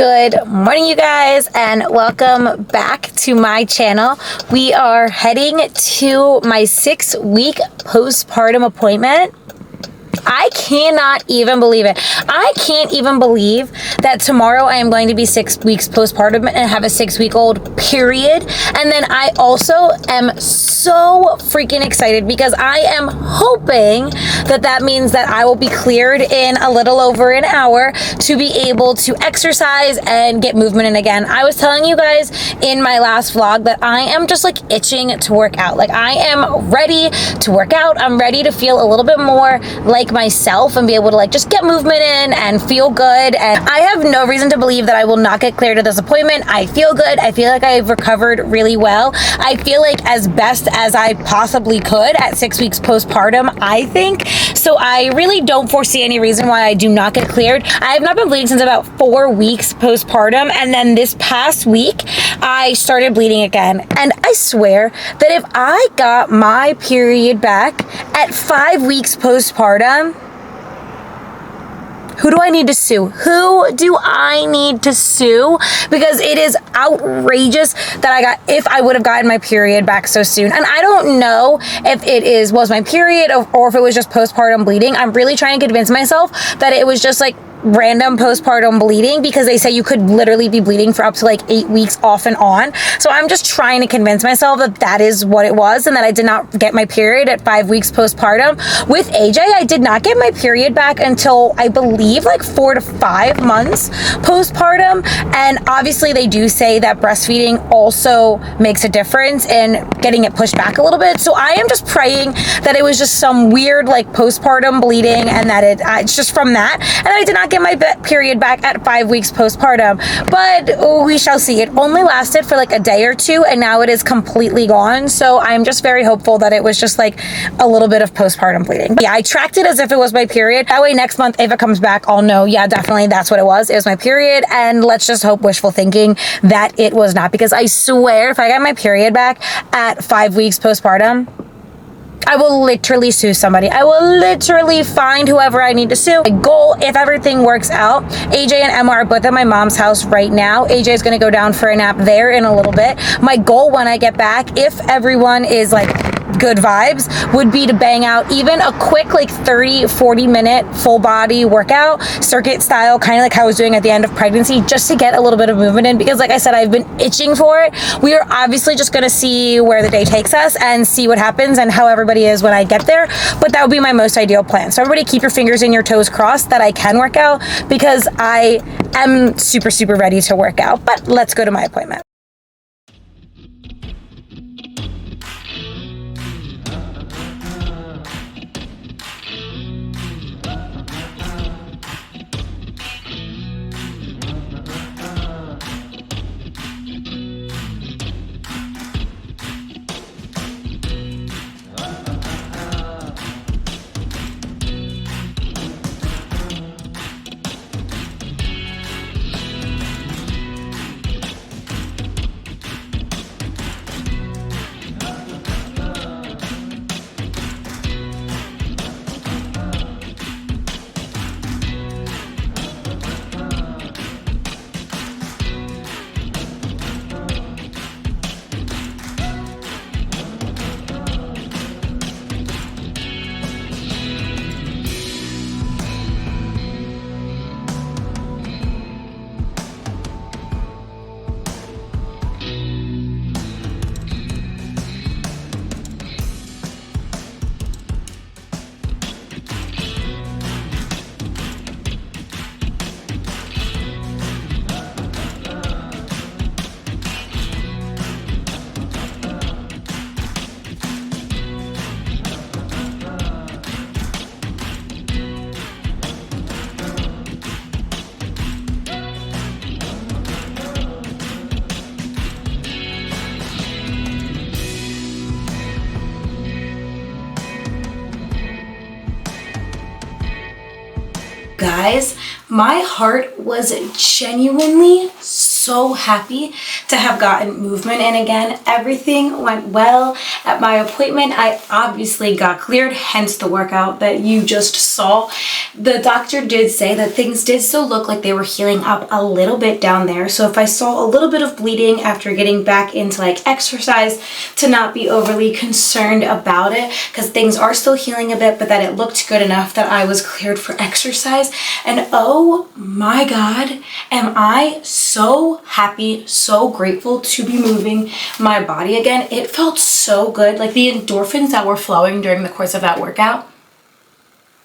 Good morning, you guys, and welcome back to my channel. We are heading to my 6-week postpartum appointment. I cannot even believe it. I can't even believe that tomorrow I am going to be 6 weeks postpartum and have a 6-week-old period. And then I also am so freaking excited because I am hoping that that means that I will be cleared in a little over an hour to be able to exercise and get movement in again. I was telling you guys in my last vlog that I am just like itching to work out. Like I am ready to work out. I'm ready to feel a little bit more like myself and be able to like just get movement in and feel good. And I have no reason to believe that I will not get cleared at this appointment. I feel good. I feel like I've recovered really well. I feel like as best as I possibly could at 6 weeks postpartum, I think. So I really don't foresee any reason why I do not get cleared. I have not been bleeding since about 4 weeks postpartum, and then this past week I started bleeding again. And I swear that if I got my period back at 5 weeks postpartum, who do I need to sue? Who do I need to sue? Because it is outrageous that if I would have gotten my period back so soon. And I don't know if was my period or if it was just postpartum bleeding. I'm really trying to convince myself that it was just like random postpartum bleeding, because they say you could literally be bleeding for up to like 8 weeks off and on. So I'm just trying to convince myself that that is what it was and that I did not get my period at 5 weeks postpartum. With AJ, I did not get my period back until I believe like 4 to 5 months postpartum. And obviously they do say that breastfeeding also makes a difference in getting it pushed back a little bit. So I am just praying that it was just some weird like postpartum bleeding and that it's just from that. And I did not get my period back at 5 weeks postpartum, but we shall see. It only lasted for like a day or two and now it is completely gone. So I'm just very hopeful that it was just like a little bit of postpartum bleeding. But yeah, I tracked it as if it was my period. That way next month, if it comes back, I'll know, yeah, definitely that's what it was. It was my period. And let's just hope, wishful thinking, that it was not, because I swear if I got my period back at 5 weeks postpartum, I will literally sue somebody. I will literally find whoever I need to sue. My goal, if everything works out, AJ and Emma are both at my mom's house right now. AJ is going to go down for a nap there in a little bit. My goal when I get back, if everyone is like good vibes, would be to bang out even a quick like 30-40 minute full body workout, circuit style, kind of like how I was doing at the end of pregnancy, just to get a little bit of movement in, because like I said, I've been itching for it. We are obviously just going to see where the day takes us and see what happens and how everybody is when I get there, but that would be my most ideal plan. So everybody keep your fingers and your toes crossed that I can work out, because I am super ready to work out. But let's go to my appointment. Guys, my heart was genuinely so so happy to have gotten movement in again. Everything went well at my appointment. I obviously got cleared, hence the workout that you just saw. The doctor did say that things did still look like they were healing up a little bit down there. So if I saw a little bit of bleeding after getting back into like exercise, to not be overly concerned about it, because things are still healing a bit, but that it looked good enough that I was cleared for exercise. And oh my God, am I so happy, so grateful to be moving my body again. It felt so good. Like the endorphins that were flowing during the course of that workout,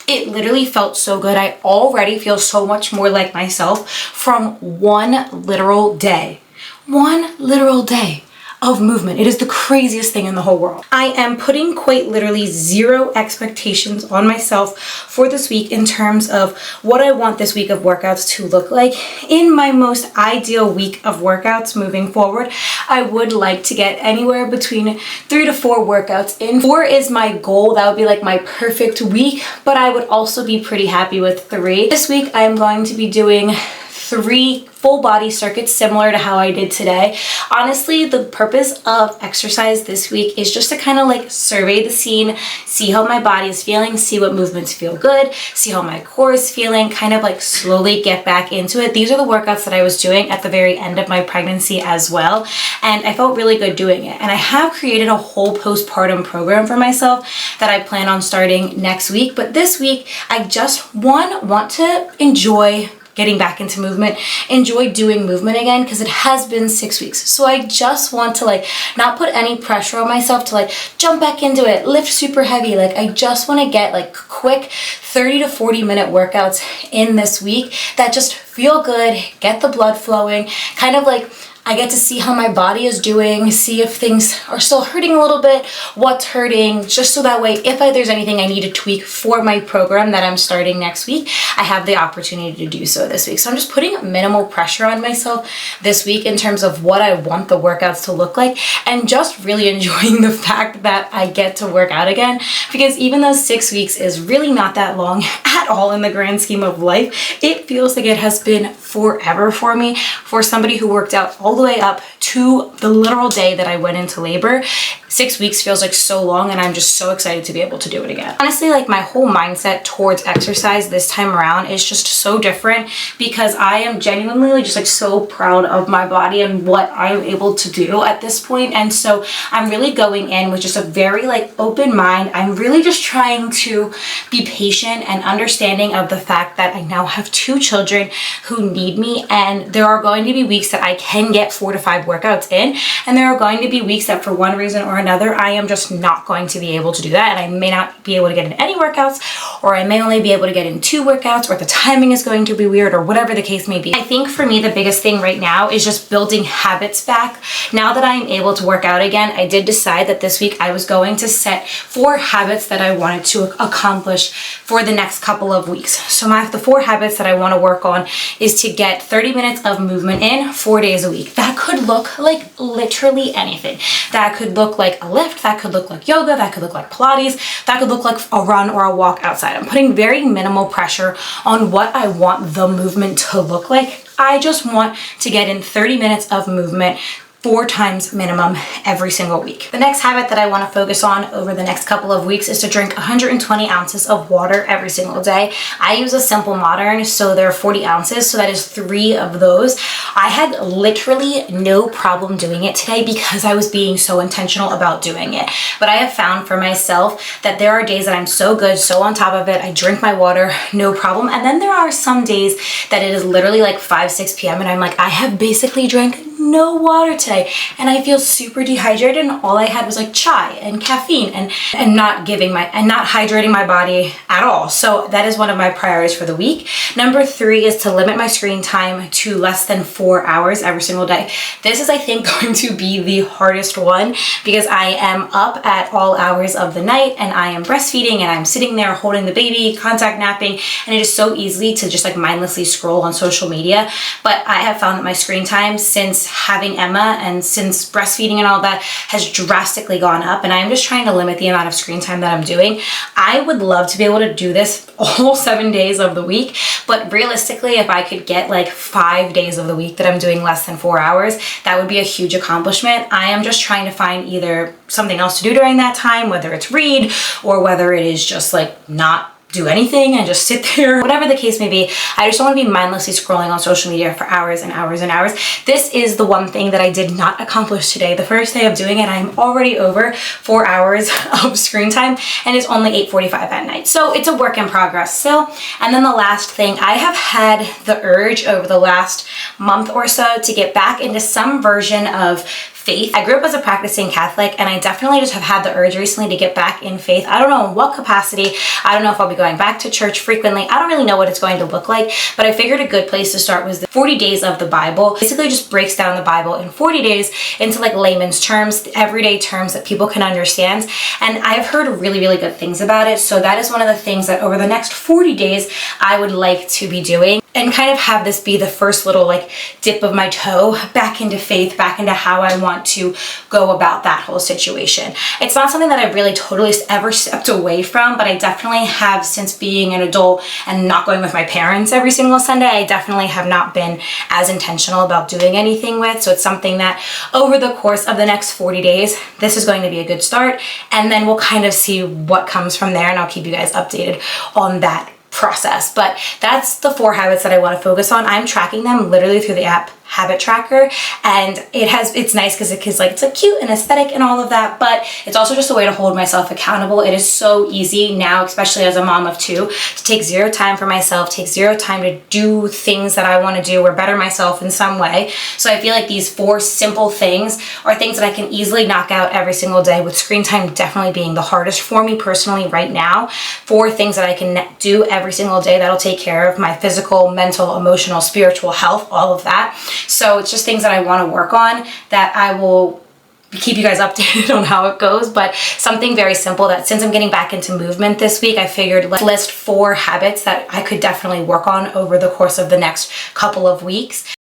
it literally felt so good. I already feel so much more like myself from one literal day. One literal day of movement. It is the craziest thing in the whole world. I am putting quite literally zero expectations on myself for this week in terms of what I want this week of workouts to look like. In my most ideal week of workouts moving forward, I would like to get anywhere between 3 to 4 workouts in. 4 is my goal. That would be like my perfect week, but I would also be pretty happy with 3. This week I am going to be doing 3 full body circuits similar to how I did today. Honestly, the purpose of exercise this week is just to kind of like survey the scene, see how my body is feeling, see what movements feel good, see how my core is feeling, kind of like slowly get back into it. These are the workouts that I was doing at the very end of my pregnancy as well, and I felt really good doing it. And I have created a whole postpartum program for myself that I plan on starting next week, but this week I just want to enjoy getting back into movement, enjoy doing movement again, because it has been 6 weeks. So I just want to like not put any pressure on myself to like jump back into it, lift super heavy. Like I just want to get like quick 30 to 40 minute workouts in this week that just feel good, get the blood flowing, kind of like I get to see how my body is doing, see if things are still hurting a little bit, what's hurting, just so that way if there's anything I need to tweak for my program that I'm starting next week, I have the opportunity to do so this week. So I'm just putting minimal pressure on myself this week in terms of what I want the workouts to look like, and just really enjoying the fact that I get to work out again, because even though 6 weeks is really not that long at all in the grand scheme of life, it feels like it has been forever for me. For somebody who worked out all the way up to the literal day that I went into labor, 6 weeks feels like so long, and I'm just so excited to be able to do it again. Honestly, like my whole mindset towards exercise this time around is just so different, because I am genuinely just like so proud of my body and what I'm able to do at this point. And so I'm really going in with just a very like open mind. I'm really just trying to be patient and understanding of the fact that I now have 2 children who need me, and there are going to be weeks that I can get 4 to 5 workouts in, and there are going to be weeks that for one reason or another I am just not going to be able to do that, and I may not be able to get in any workouts, or I may only be able to get in 2 workouts, or the timing is going to be weird, or whatever the case may be. I think for me the biggest thing right now is just building habits back. Now that I am able to work out again, I did decide that this week I was going to set 4 habits that I wanted to accomplish for the next couple of weeks. So the 4 habits that I want to work on is to get 30 minutes of movement in 4 days a week. That could look like literally anything. That could look like a lift, that could look like yoga, that could look like Pilates, that could look like a run or a walk outside. I'm putting very minimal pressure on what I want the movement to look like. I just want to get in 30 minutes of movement 4 times minimum every single week. The next habit that I want to focus on over the next couple of weeks is to drink 120 ounces of water every single day. I use a Simple Modern, so there are 40 ounces, so that is 3 of those. I had literally no problem doing it today because I was being so intentional about doing it. But I have found for myself that there are days that I'm so good, so on top of it, I drink my water, no problem. And then there are some days that it is literally like 5, 6 p.m. and I'm like, I have basically drank no water today, and I feel super dehydrated, and all I had was like chai and caffeine and not hydrating my body at all. So that is one of my priorities for the week. Number 3 is to limit my screen time to less than 4 hours every single day. This is, I think, going to be the hardest one, because I am up at all hours of the night, and I am breastfeeding, and I'm sitting there holding the baby, contact napping, and it is so easy to just like mindlessly scroll on social media. But I have found that my screen time since having Emma and since breastfeeding and all that has drastically gone up, and I'm just trying to limit the amount of screen time that I'm doing. I would love to be able to to do this all 7 days of the week, but realistically, if I could get like 5 days of the week that I'm doing less than 4 hours, that would be a huge accomplishment. I am just trying to find either something else to do during that time, whether it's read or whether it is just like not do anything and just sit there, whatever the case may be. I just don't want to be mindlessly scrolling on social media for hours and hours and hours. This is the one thing that I did not accomplish today. The first day of doing it, I'm already over 4 hours of screen time, and it's only 8:45 at night. So it's a work in progress still. And then the last thing, I have had the urge over the last month or so to get back into some version of faith. I grew up as a practicing Catholic, and I definitely just have had the urge recently to get back in faith. I don't know in what capacity. I don't know if I'll be going back to church frequently. I don't really know what it's going to look like, but I figured a good place to start was the 40 days of the Bible. Basically just breaks down the Bible in 40 days into like layman's terms, everyday terms that people can understand. And I've heard really, really good things about it. So that is one of the things that over the next 40 days, I would like to be doing, and kind of have this be the first little like dip of my toe back into faith, back into how I want to go about that whole situation. It's not something that I've really totally ever stepped away from, but I definitely have, since being an adult and not going with my parents every single Sunday, I definitely have not been as intentional about doing anything with. So it's something that over the course of the next 40 days, this is going to be a good start. And then we'll kind of see what comes from there, and I'll keep you guys updated on that process. But that's the 4 habits that I want to focus on. I'm tracking them literally through the app Habit Tracker, and it's nice because it's like cute and aesthetic and all of that, but it's also just a way to hold myself accountable. It is so easy now, especially as a mom of 2, to take 0 time for myself, take 0 time to do things that I want to do or better myself in some way. So I feel like these 4 simple things are things that I can easily knock out every single day, with screen time definitely being the hardest for me personally right now. 4 things that I can do every single day that'll take care of my physical, mental, emotional, spiritual health, all of that. So it's just things that I want to work on, that I will keep you guys updated on how it goes, but something very simple that, since I'm getting back into movement this week, I figured let's list 4 habits that I could definitely work on over the course of the next couple of weeks.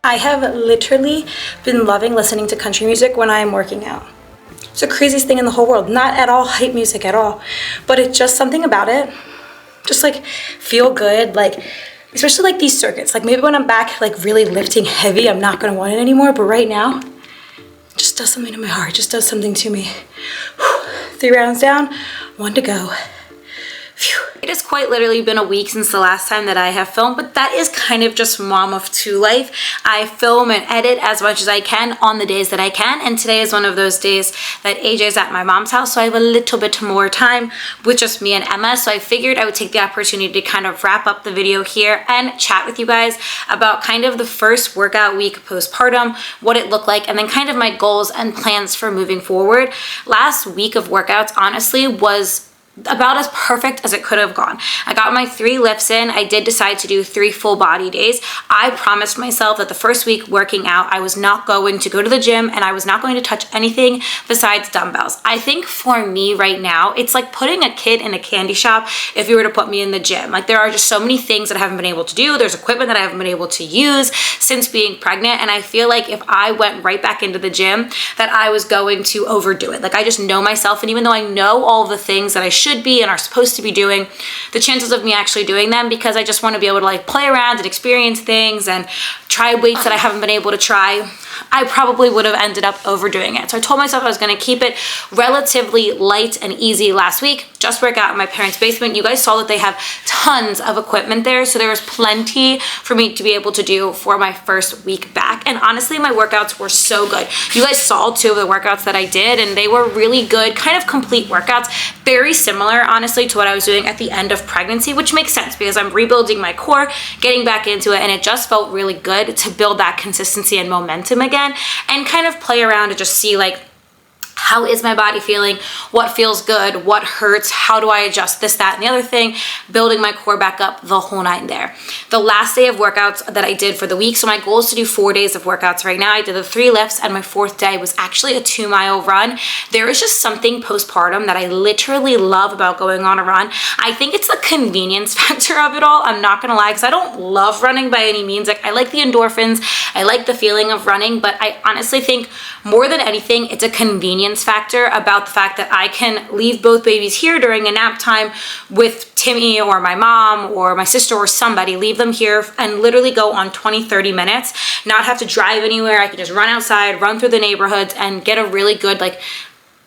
I have literally been loving listening to country music when I am working out. It's the craziest thing in the whole world. Not at all hype music at all, but it's just something about it. Just like feel good, like especially like these circuits. Like maybe when I'm back like really lifting heavy, I'm not gonna want it anymore, but right now, it just does something to my heart, just does something to me. 3 rounds down, 1 to go. Phew. It has quite literally been a week since the last time that I have filmed, but that is kind of just mom of 2 life. I film and edit as much as I can on the days that I can, and today is one of those days that AJ's at my mom's house, so I have a little bit more time with just me and Emma, so I figured I would take the opportunity to kind of wrap up the video here and chat with you guys about kind of the first workout week postpartum, what it looked like, and then kind of my goals and plans for moving forward. Last week of workouts honestly was about as perfect as it could have gone. I got my 3 lifts in. I did decide to do 3 full body days. I promised myself that the first week working out, I was not going to go to the gym and I was not going to touch anything besides dumbbells. I think for me right now, it's like putting a kid in a candy shop if you were to put me in the gym. Like there are just so many things that I haven't been able to do. There's equipment that I haven't been able to use since being pregnant. And I feel like if I went right back into the gym, that I was going to overdo it. Like I just know myself. And even though I know all the things that I should be and are supposed to be doing, the chances of me actually doing them, because I just want to be able to like play around and experience things and try weights that I haven't been able to try, I probably would have ended up overdoing it. So I told myself I was going to keep it relatively light and easy last week, just work out in my parents' basement. You guys saw that they have tons of equipment there, so there was plenty for me to be able to do for my first week back. And honestly, my workouts were so good. You guys saw 2 of the workouts that I did, and they were really good, kind of complete workouts, very similar honestly to what I was doing at the end of pregnancy, which makes sense because I'm rebuilding my core, getting back into it, and it just felt really good to build that consistency and momentum again and kind of play around and just see like, how is my body feeling? What feels good? What hurts? How do I adjust this, that, and the other thing? Building my core back up, the whole 9 there. The last day of workouts that I did for the week, so my goal is to do 4 days of workouts right now. I did the 3 lifts and my 4th day was actually a 2-mile run. There is just something postpartum that I literally love about going on a run. I think it's the convenience factor of it all. I'm not gonna lie, because I don't love running by any means. Like I like the endorphins, I like the feeling of running, but I honestly think more than anything, it's a convenience factor about the fact that I can leave both babies here during a nap time with Timmy or my mom or my sister or somebody, leave them here and literally go on 20-30 minutes, not have to drive anywhere. I can just run outside, run through the neighborhoods and get a really good like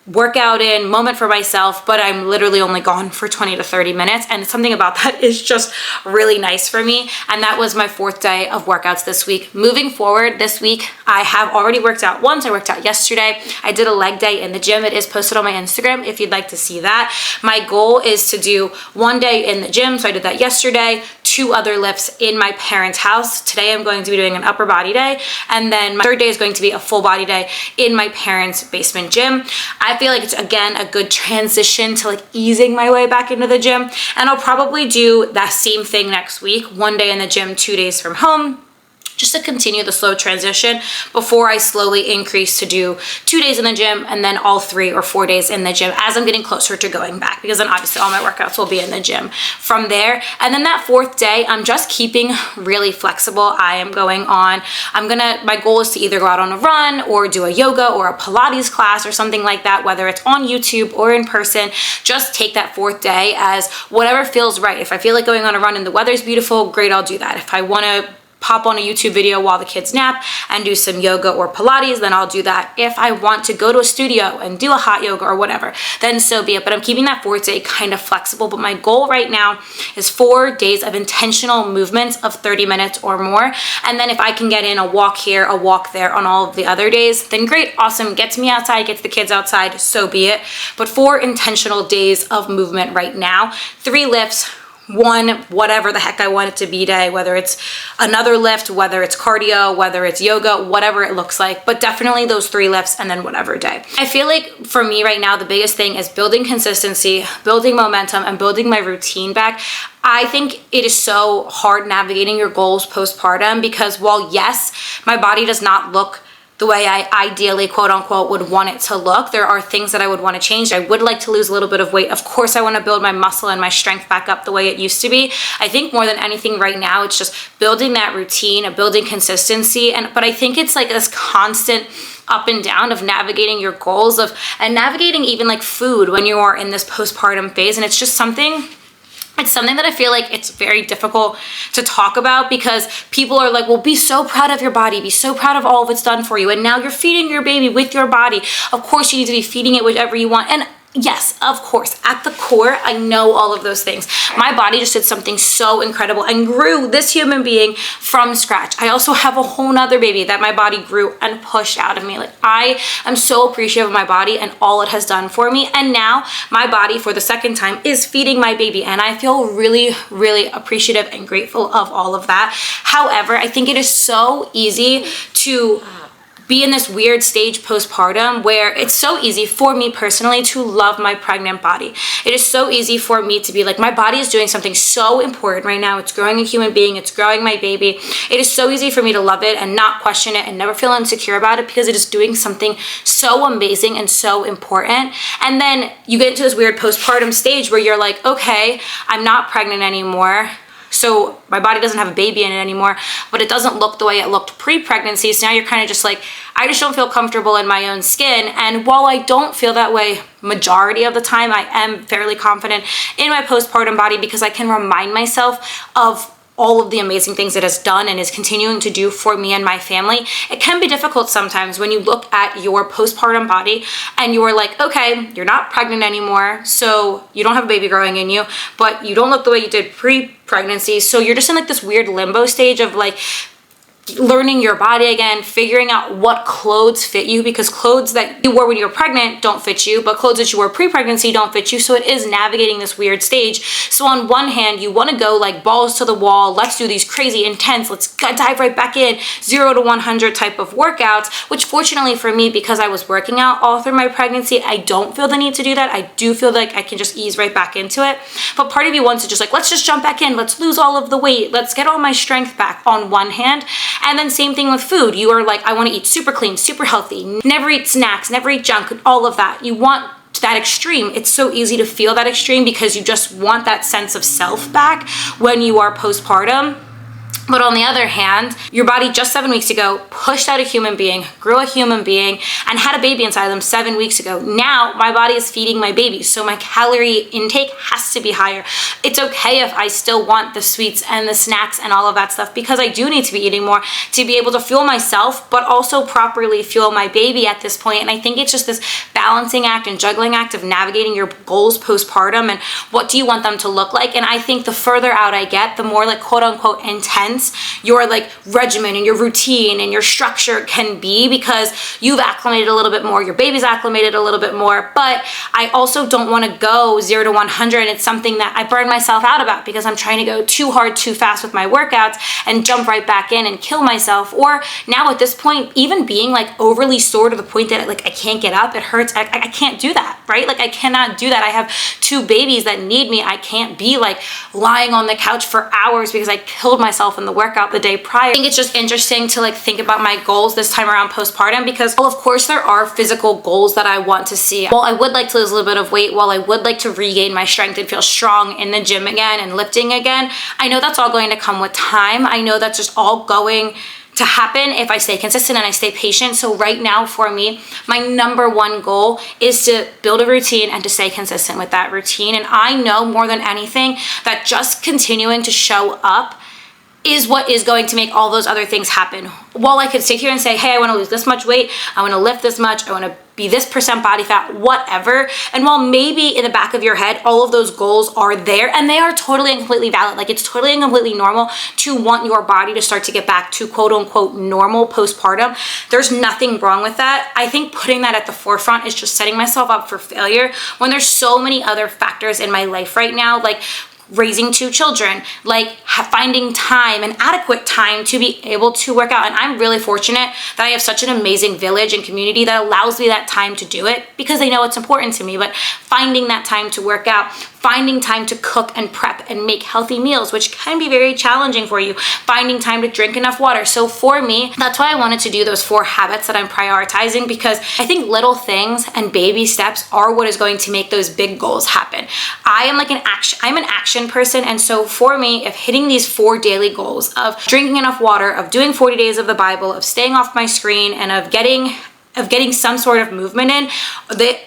workout in, moment for myself, but I'm literally only gone for 20 to 30 minutes. And something about that is just really nice for me. And that was my 4th day of workouts this week. Moving forward this week, I have already worked out once. I worked out yesterday. I did a leg day in the gym. It is posted on my Instagram if you'd like to see that. My goal is to do 1 day in the gym. So I did that yesterday, 2 other lifts in my parents' house. Today I'm going to be doing an upper body day. And then my 3rd day is going to be a full body day in my parents' basement gym. I feel like it's again a good transition to like easing my way back into the gym. And I'll probably do that same thing next week. 1 day in the gym, 2 days from home, just to continue the slow transition before I slowly increase to do 2 days in the gym and then all 3 or 4 days in the gym as I'm getting closer to going back, because then obviously all my workouts will be in the gym from there. And then that 4th day, I'm just keeping really flexible. My goal is to either go out on a run or do a yoga or a Pilates class or something like that, whether it's on YouTube or in person. Just take that 4th day as whatever feels right. If I feel like going on a run and the weather's beautiful, great, I'll do that. If I want to pop on a YouTube video while the kids nap and do some yoga or Pilates, then I'll do that. If I want to go to a studio and do a hot yoga or whatever, then so be it. But I'm keeping that 4th day kind of flexible. But my goal right now is 4 days of intentional movements of 30 minutes or more. And then if I can get in a walk here, a walk there on all of the other days, then great, awesome, gets me outside, gets the kids outside, so be it. But 4 intentional days of movement right now, 3 lifts, 1 whatever the heck I want it to be day, whether it's another lift, whether it's cardio, whether it's yoga, whatever it looks like, but definitely those 3 lifts and then whatever day. I feel like for me right now, the biggest thing is building consistency, building momentum, and building my routine back. I think it is so hard navigating your goals postpartum because while yes, my body does not look the way I ideally, quote unquote, would want it to look, there are things that I would want to change. I would like to lose a little bit of weight. Of course, I want to build my muscle and my strength back up the way it used to be. I think more than anything right now, it's just building that routine, building consistency. But I think it's like this constant up and down of navigating your goals and navigating even like food when you are in this postpartum phase. And it's just something that I feel like it's very difficult to talk about because people are like, well, be so proud of your body, be so proud of all of it's done for you. And now you're feeding your baby with your body. Of course, you need to be feeding it whatever you want. And yes, of course, at the core, I know all of those things. My body just did something so incredible and grew this human being from scratch. I also have a whole nother baby that my body grew and pushed out of me. Like I am so appreciative of my body and all it has done for me. And now my body for the 2nd time is feeding my baby. And I feel really, really appreciative and grateful of all of that. However, I think it is so easy to be in this weird stage postpartum where it's so easy for me personally to love my pregnant body. It is so easy for me to be like, my body is doing something so important right now. It's growing a human being. It's growing my baby. It is so easy for me to love it and not question it and never feel insecure about it because it is doing something so amazing and so important. And then you get into this weird postpartum stage where you're like, okay, I'm not pregnant anymore. So my body doesn't have a baby in it anymore, but it doesn't look the way it looked pre-pregnancy. So now you're kind of just like, I just don't feel comfortable in my own skin. And while I don't feel that way majority of the time, I am fairly confident in my postpartum body because I can remind myself of all of the amazing things it has done and is continuing to do for me and my family. It can be difficult sometimes when you look at your postpartum body and you're like, okay, you're not pregnant anymore, so you don't have a baby growing in you, but you don't look the way you did pre-pregnancy. So you're just in like this weird limbo stage of like learning your body again, figuring out what clothes fit you, because clothes that you wore when you were pregnant don't fit you, but clothes that you wore pre-pregnancy don't fit you. So it is navigating this weird stage. So on one hand, you want to go like balls to the wall, let's do these crazy intense, let's dive right back in, 0 to 100 type of workouts, which fortunately for me, because I was working out all through my pregnancy, I don't feel the need to do that. I do feel like I can just ease right back into it. But part of you wants to just like, let's just jump back in, let's lose all of the weight, let's get all my strength back on one hand. And then same thing with food. You are like, I want to eat super clean, super healthy, never eat snacks, never eat junk, all of that. You want that extreme. It's so easy to feel that extreme because you just want that sense of self back when you are postpartum. But on the other hand, your body just 7 weeks ago pushed out a human being, grew a human being, and had a baby inside of them 7 weeks ago. Now my body is feeding my baby, so my calorie intake has to be higher. It's okay if I still want the sweets and the snacks and all of that stuff because I do need to be eating more to be able to fuel myself, but also properly fuel my baby at this point. And I think it's just this balancing act and juggling act of navigating your goals postpartum and what do you want them to look like. And I think the further out I get, the more like quote unquote intense your like regimen and your routine and your structure can be because you've acclimated a little bit more, your baby's acclimated a little bit more. But I also don't want to go 0 to 100, and it's something that I burn myself out about because I'm trying to go too hard too fast with my workouts and jump right back in and kill myself. Or now at this point, even being like overly sore to the point that like I can't get up, it hurts. I can't do that, right? Like I cannot do that. I have 2 babies that need me. I can't be like lying on the couch for hours because I killed myself in the workout the day prior. I think it's just interesting to like think about my goals this time around postpartum because while of course there are physical goals that I want to see. While I would like to lose a little bit of weight, while I would like to regain my strength and feel strong in the gym again and lifting again, I know that's all going to come with time. I know that's just all going to happen if I stay consistent and I stay patient. So right now for me, my number one goal is to build a routine and to stay consistent with that routine. And I know more than anything that just continuing to show up is what is going to make all those other things happen. While I could sit here and say, hey, I want to lose this much weight, I want to lift this much, I want to be this % body fat, whatever. And while maybe in the back of your head, all of those goals are there and they are totally and completely valid. Like it's totally and completely normal to want your body to start to get back to quote unquote normal postpartum. There's nothing wrong with that. I think putting that at the forefront is just setting myself up for failure when there's so many other factors in my life right now, like raising 2 children, like finding time and adequate time to be able to work out. And I'm really fortunate that I have such an amazing village and community that allows me that time to do it because they know it's important to me. But finding that time to work out, finding time to cook and prep and make healthy meals, which can be very challenging for you, finding time to drink enough water. So for me, that's why I wanted to do those 4 habits that I'm prioritizing, because I think little things and baby steps are what is going to make those big goals happen. I'm an action person. And so for me, if hitting these 4 daily goals of drinking enough water, of doing 40 days of the Bible, of staying off my screen, and of getting some sort of movement in,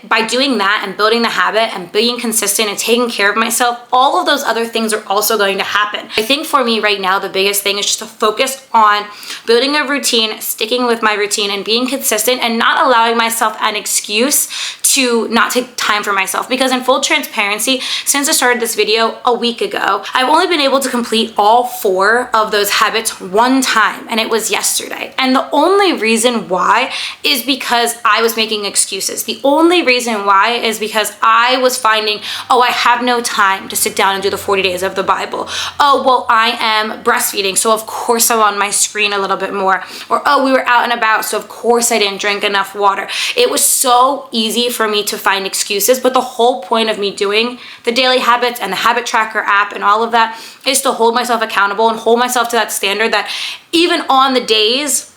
by doing that and building the habit and being consistent and taking care of myself, all of those other things are also going to happen. I think for me right now, the biggest thing is just to focus on building a routine, sticking with my routine and being consistent and not allowing myself an excuse to not take time for myself. Because in full transparency, since I started this video a week ago, I've only been able to complete all 4 of those habits one time, and it was yesterday. And the only reason why is because I was making excuses. The only reason why is because I was finding, oh, I have no time to sit down and do the 40 days of the Bible. Oh, well, I am breastfeeding, so of course I'm on my screen a little bit more. Or, oh, we were out and about, so of course I didn't drink enough water. It was so easy for me to find excuses, but the whole point of me doing the daily habits and the habit tracker app and all of that is to hold myself accountable and hold myself to that standard that even on the days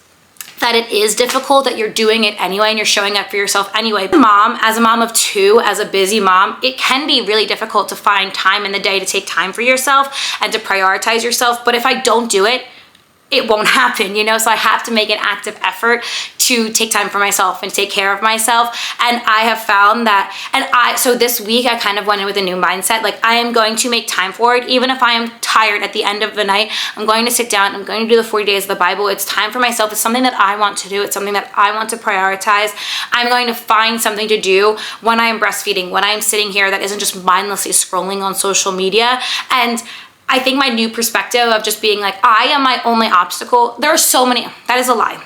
that it is difficult, that you're doing it anyway and you're showing up for yourself anyway. As a mom of two, as a busy mom, it can be really difficult to find time in the day to take time for yourself and to prioritize yourself. But if I don't do it, it won't happen, you know? So I have to make an active effort to take time for myself and take care of myself. And I have found that, so this week I kind of went in with a new mindset. Like, I am going to make time for it. Even if I am tired at the end of the night, I'm going to sit down, I'm going to do the 40 days of the Bible. It's time for myself. It's something that I want to do. It's something that I want to prioritize. I'm going to find something to do when I am breastfeeding, when I am sitting here that isn't just mindlessly scrolling on social media. And I think my new perspective of just being like, I am my only obstacle. There are so many, that is a lie.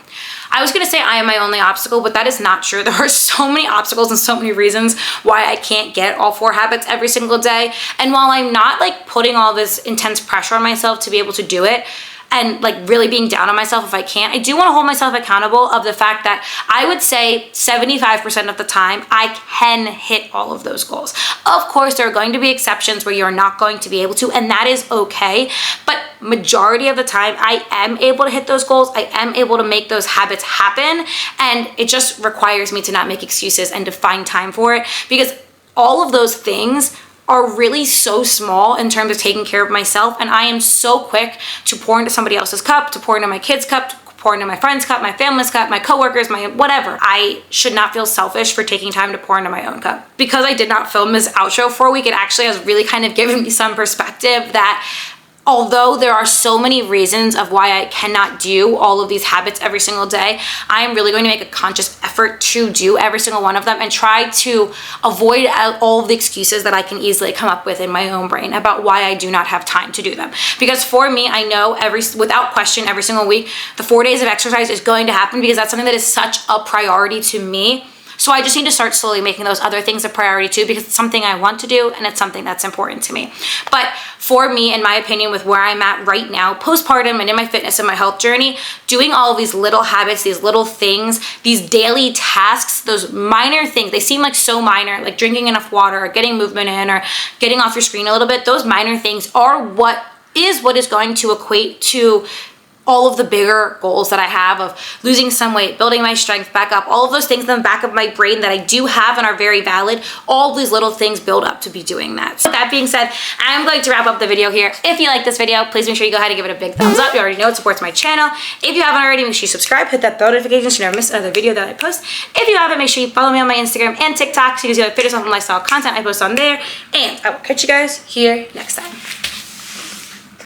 I was gonna say I am my only obstacle, but that is not true. There are so many obstacles and so many reasons why I can't get all 4 habits every single day. And while I'm not like putting all this intense pressure on myself to be able to do it, and like really being down on myself if I can't, I do want to hold myself accountable of the fact that I would say 75% of the time I can hit all of those goals. Of course, there are going to be exceptions where you're not going to be able to, and that is okay. But majority of the time I am able to hit those goals. I am able to make those habits happen. And it just requires me to not make excuses and to find time for it, because all of those things are really so small in terms of taking care of myself. And I am so quick to pour into somebody else's cup, to pour into my kids' cup, to pour into my friend's cup, my family's cup, my coworkers, my whatever. I should not feel selfish for taking time to pour into my own cup. Because I did not film this outro for a week, it actually has really kind of given me some perspective that although there are so many reasons of why I cannot do all of these habits every single day, I am really going to make a conscious effort to do every single one of them and try to avoid all of the excuses that I can easily come up with in my own brain about why I do not have time to do them. Because for me, I know without question, every single week, the 4 days of exercise is going to happen because that's something that is such a priority to me. So I just need to start slowly making those other things a priority too, because it's something I want to do and it's something that's important to me. But for me, in my opinion, with where I'm at right now, postpartum and in my fitness and my health journey, doing all of these little habits, these little things, these daily tasks, those minor things, they seem like so minor, like drinking enough water or getting movement in or getting off your screen a little bit. Those minor things are what is going to equate to all of the bigger goals that I have of losing some weight, building my strength back up, all of those things in the back of my brain that I do have and are very valid, all of these little things build up to be doing that. So with that being said, I'm going to wrap up the video here. If you like this video, please make sure you go ahead and give it a big thumbs up. You already know it supports my channel. If you haven't already, make sure you subscribe, hit that bell notification so you never miss another video that I post. If you haven't, make sure you follow me on my Instagram and TikTok so you can see all the fitness and lifestyle content I post on there. And I will catch you guys here next time.